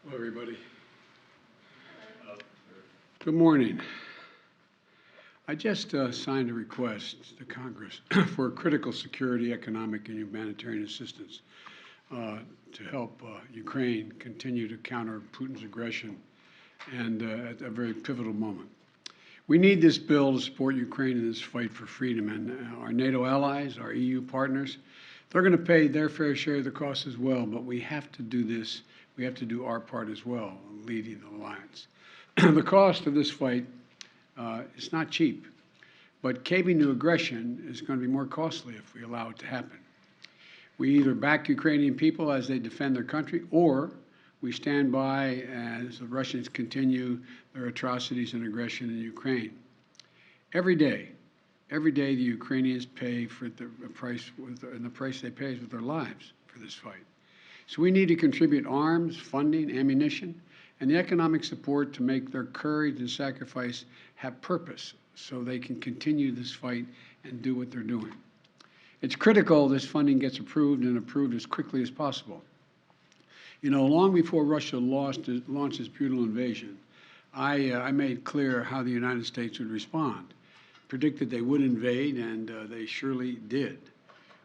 Hello, everybody. Good morning. I just signed a request to Congress for critical security, economic, and humanitarian assistance to help Ukraine continue to counter Putin's aggression and at a very pivotal moment. We need this bill to support Ukraine in this fight for freedom, and our NATO allies, our EU partners, they're going to pay their fair share of the cost as well, but we have to do this. We have to do our part as well, leading the alliance. The cost of this fight is not cheap, but caving to aggression is going to be more costly if we allow it to happen. We either back Ukrainian people as they defend their country, or we stand by as the Russians continue their atrocities and aggression in Ukraine. Every day, the Ukrainians pay for the price, and the price they pay is with their lives for this fight. So we need to contribute arms, funding, ammunition, and the economic support to make their courage and sacrifice have purpose so they can continue this fight and do what they're doing. It's critical this funding gets approved and approved as quickly as possible. You know, long before Russia launched its brutal invasion, I made clear how the United States would respond, predicted they would invade, and they surely did.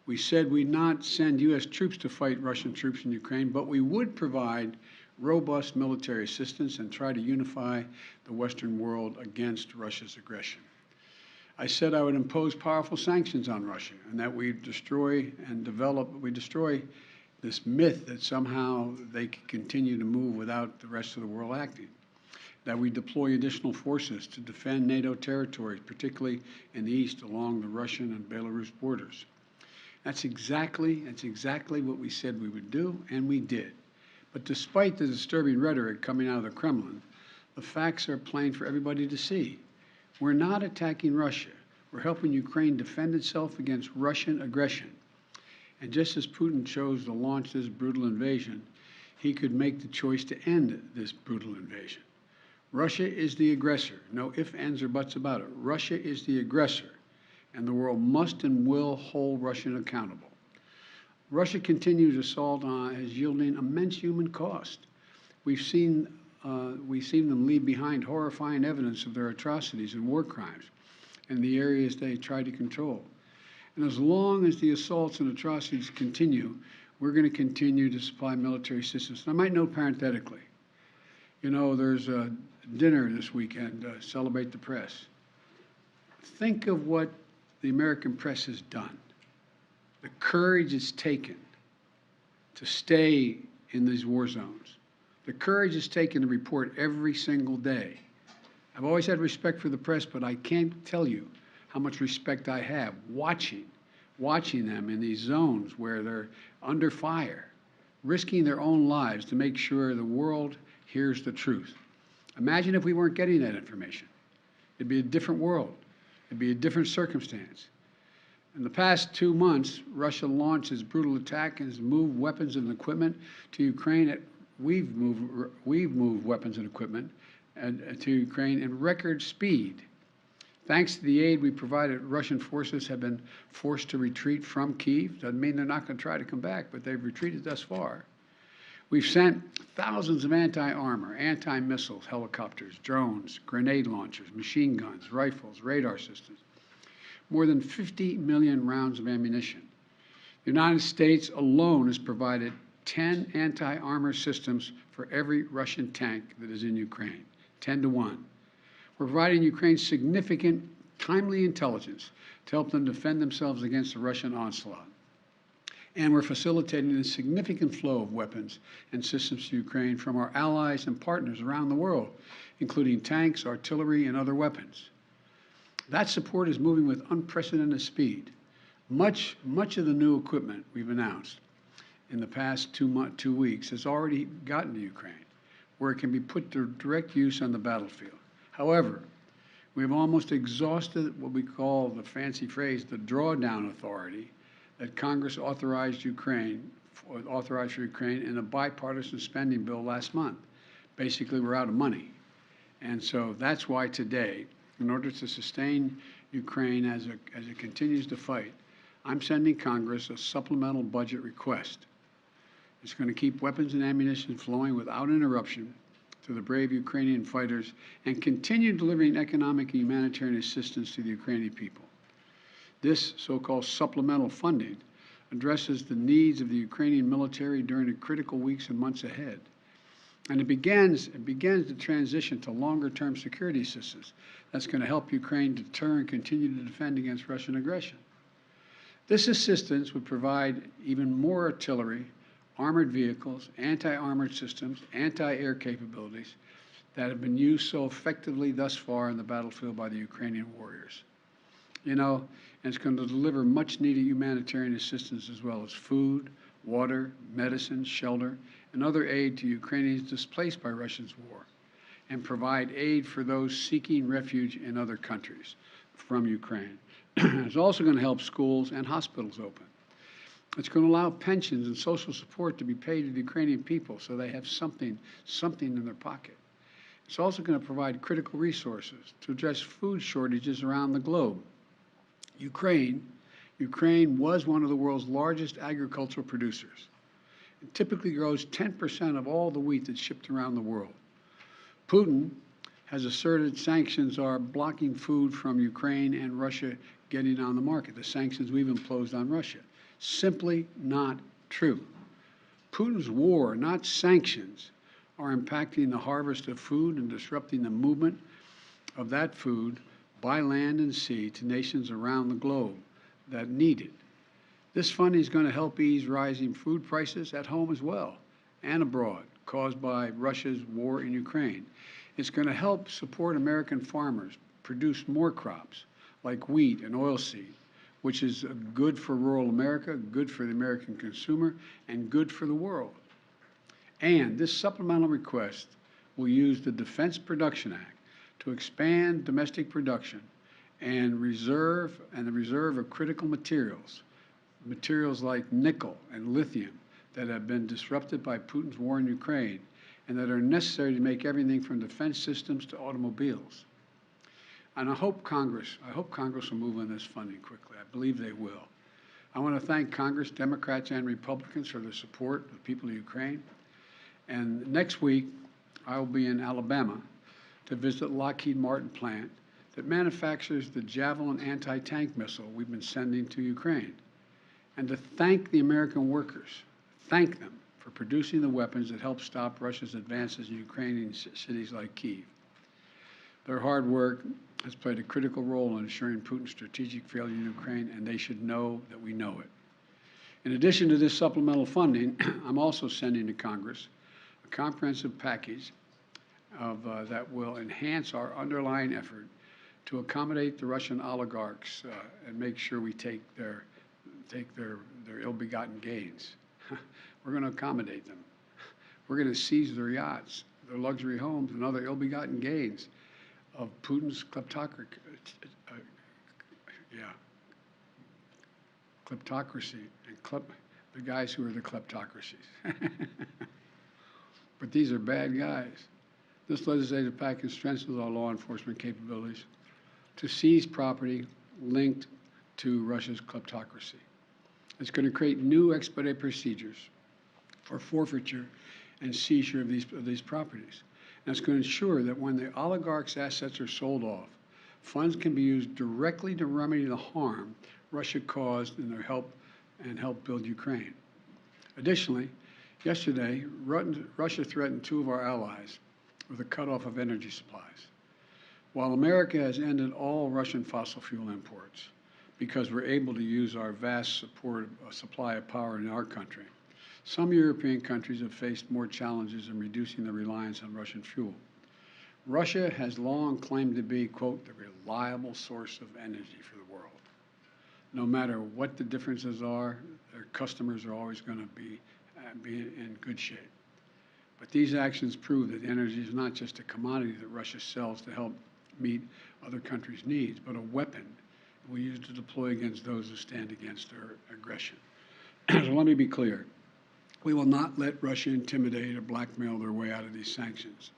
We said we'd not send U.S. troops to fight Russian troops in Ukraine, but we would provide robust military assistance and try to unify the Western world against Russia's aggression. I said I would impose powerful sanctions on Russia and that we destroy this myth that somehow they could continue to move without the rest of the world acting, that we deploy additional forces to defend NATO territories, particularly in the east along the Russian and Belarus borders. That's exactly what we said we would do, and we did. But despite the disturbing rhetoric coming out of the Kremlin, the facts are plain for everybody to see. We're not attacking Russia. We're helping Ukraine defend itself against Russian aggression. And just as Putin chose to launch this brutal invasion, he could make the choice to end this brutal invasion. Russia is the aggressor. No ifs, ands, or buts about it. Russia is the aggressor, and the world must and will hold Russia accountable. Russia continued assault is yielding immense human cost. We've seen them leave behind horrifying evidence of their atrocities and war crimes in the areas they tried to control. And as long as the assaults and atrocities continue, we're going to continue to supply military assistance. And I might note parenthetically, you know, there's a dinner this weekend, Celebrate the Press. Think of what the American press has done, the courage it's taken to stay in these war zones, the courage it's taken to report every single day. I've always had respect for the press, but I can't tell you how much respect I have watching them in these zones where they're under fire, risking their own lives to make sure the world hears the truth. Imagine if we weren't getting that information. It'd be a different world. It'd be a different circumstance. In the past 2 months, Russia launched its brutal attack and has moved weapons and equipment to Ukraine. We've moved weapons and equipment to Ukraine in record speed. Thanks to the aid we provided, Russian forces have been forced to retreat from Kyiv. Doesn't mean they're not going to try to come back, but they've retreated thus far. We've sent thousands of anti-armor, anti-missiles, helicopters, drones, grenade launchers, machine guns, rifles, radar systems, more than 50 million rounds of ammunition. The United States alone has provided 10 anti-armor systems for every Russian tank that is in Ukraine, 10 to 1. We're providing Ukraine significant, timely intelligence to help them defend themselves against the Russian onslaught. And we're facilitating a significant flow of weapons and systems to Ukraine from our allies and partners around the world, including tanks, artillery, and other weapons. That support is moving with unprecedented speed. Much of the new equipment we've announced in the past 2 weeks has already gotten to Ukraine, where it can be put to direct use on the battlefield. However, we've almost exhausted what we call, the fancy phrase, the drawdown authority that Congress authorized for Ukraine in a bipartisan spending bill last month. Basically, we're out of money. And so that's why today, in order to sustain Ukraine as it continues to fight, I'm sending Congress a supplemental budget request. It's going to keep weapons and ammunition flowing without interruption to the brave Ukrainian fighters and continue delivering economic and humanitarian assistance to the Ukrainian people. This so-called supplemental funding addresses the needs of the Ukrainian military during the critical weeks and months ahead. And it begins the transition to longer-term security assistance that's going to help Ukraine deter and continue to defend against Russian aggression. This assistance would provide even more artillery, armored vehicles, anti-armored systems, anti-air capabilities that have been used so effectively thus far in the battlefield by the Ukrainian warriors. And it's going to deliver much-needed humanitarian assistance as well as food, water, medicine, shelter, and other aid to Ukrainians displaced by Russia's war, and provide aid for those seeking refuge in other countries from Ukraine. It's also going to help schools and hospitals open. It's going to allow pensions and social support to be paid to the Ukrainian people so they have something in their pocket. It's also going to provide critical resources to address food shortages around the globe. Ukraine was one of the world's largest agricultural producers. It typically grows 10% of all the wheat that's shipped around the world. Putin has asserted sanctions are blocking food from Ukraine and Russia getting on the market, the sanctions we've imposed on Russia. Simply not true. Putin's war, not sanctions, are impacting the harvest of food and disrupting the movement of that food by land and sea to nations around the globe that need it. This funding is going to help ease rising food prices at home as well and abroad caused by Russia's war in Ukraine. It's going to help support American farmers produce more crops like wheat and oilseed, which is good for rural America, good for the American consumer, and good for the world. And this supplemental request will use the Defense Production Act to expand domestic production and the reserve of critical materials like nickel and lithium that have been disrupted by Putin's war in Ukraine and that are necessary to make everything from defense systems to automobiles. And I hope Congress will move on this funding quickly. I believe they will. I want to thank Congress, Democrats and Republicans, for their support of the people of Ukraine. And next week, I will be in Alabama to visit Lockheed Martin plant that manufactures the Javelin anti-tank missile we've been sending to Ukraine, and to thank the American workers, thank them for producing the weapons that help stop Russia's advances in Ukrainian cities like Kyiv. Their hard work has played a critical role in ensuring Putin's strategic failure in Ukraine, and they should know that we know it. In addition to this supplemental funding, I'm also sending to Congress a comprehensive package that will enhance our underlying effort to accommodate the Russian oligarchs and make sure we take their ill-begotten gains. We're going to accommodate them. We're going to seize their yachts, their luxury homes, and other ill-begotten gains of Putin's kleptocracy and the guys who are the kleptocracies. But these are bad guys. This legislative package strengthens our law enforcement capabilities to seize property linked to Russia's kleptocracy. It's going to create new expedited procedures for forfeiture and seizure of these properties. And it's going to ensure that when the oligarchs' assets are sold off, funds can be used directly to remedy the harm Russia caused in their help build Ukraine. Additionally, yesterday, Russia threatened two of our allies with a cutoff of energy supplies. While America has ended all Russian fossil fuel imports because we're able to use our vast supply of power in our country, some European countries have faced more challenges in reducing their reliance on Russian fuel. Russia has long claimed to be, quote, the reliable source of energy for the world. No matter what the differences are, their customers are always going to be in good shape. But these actions prove that energy is not just a commodity that Russia sells to help meet other countries' needs, but a weapon we use to deploy against those who stand against their aggression. So let me be clear. We will not let Russia intimidate or blackmail their way out of these sanctions.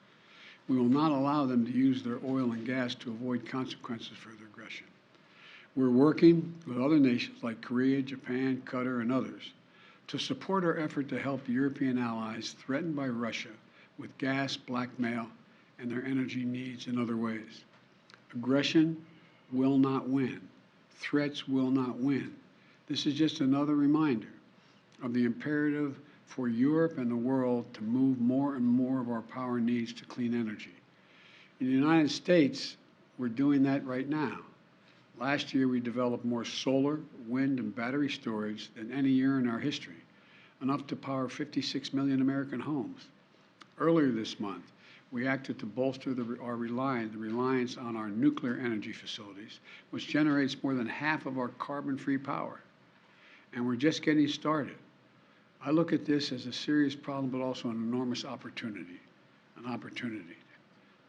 We will not allow them to use their oil and gas to avoid consequences for their aggression. We're working with other nations like Korea, Japan, Qatar, and others to support our effort to help European allies threatened by Russia with gas, blackmail, and their energy needs in other ways. Aggression will not win. Threats will not win. This is just another reminder of the imperative for Europe and the world to move more and more of our power needs to clean energy. In the United States, we're doing that right now. Last year, we developed more solar, wind, and battery storage than any year in our history, enough to power 56 million American homes. Earlier this month, we acted to bolster the reliance on our nuclear energy facilities, which generates more than half of our carbon-free power. And we're just getting started. I look at this as a serious problem, but also an enormous opportunity,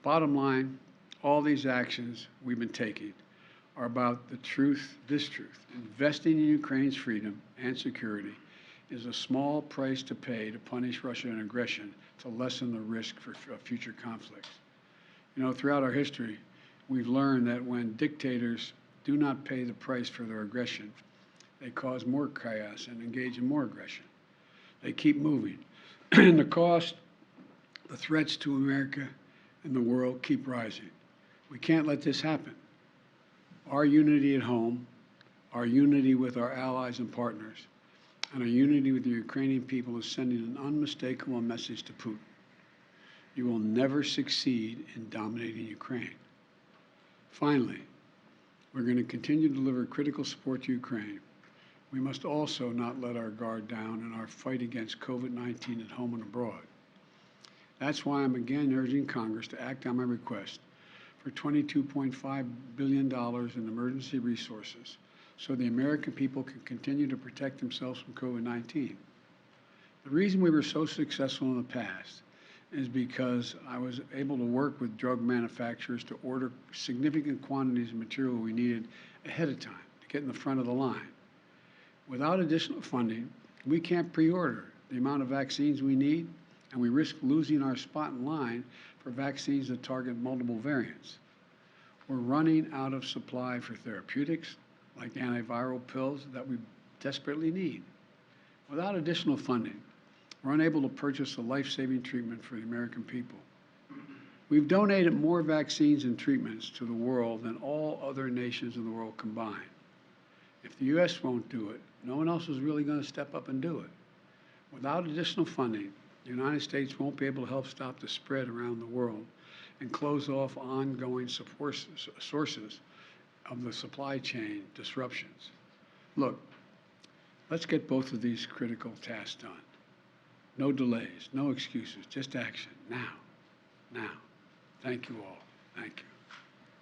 Bottom line, all these actions we've been taking are about the truth, this truth. Investing in Ukraine's freedom and security is a small price to pay to punish Russian aggression to lessen the risk for future conflicts. You know, throughout our history, we've learned that when dictators do not pay the price for their aggression, they cause more chaos and engage in more aggression. They keep moving. And the cost, the threats to America and the world keep rising. We can't let this happen. Our unity at home, our unity with our allies and partners, and our unity with the Ukrainian people is sending an unmistakable message to Putin. You will never succeed in dominating Ukraine. Finally, we're going to continue to deliver critical support to Ukraine. We must also not let our guard down in our fight against COVID-19 at home and abroad. That's why I'm again urging Congress to act on my request for $22.5 billion in emergency resources so the American people can continue to protect themselves from COVID-19. The reason we were so successful in the past is because I was able to work with drug manufacturers to order significant quantities of material we needed ahead of time to get in the front of the line. Without additional funding, we can't pre-order the amount of vaccines we need, and we risk losing our spot in line for vaccines that target multiple variants. We're running out of supply for therapeutics, like antiviral pills that we desperately need. Without additional funding, we're unable to purchase a life-saving treatment for the American people. We've donated more vaccines and treatments to the world than all other nations in the world combined. If the U.S. won't do it, no one else is really going to step up and do it. Without additional funding, the United States won't be able to help stop the spread around the world and close off ongoing sources of the supply chain disruptions. Look, let's get both of these critical tasks done. No delays, no excuses, just action, now. Thank you all. Thank you.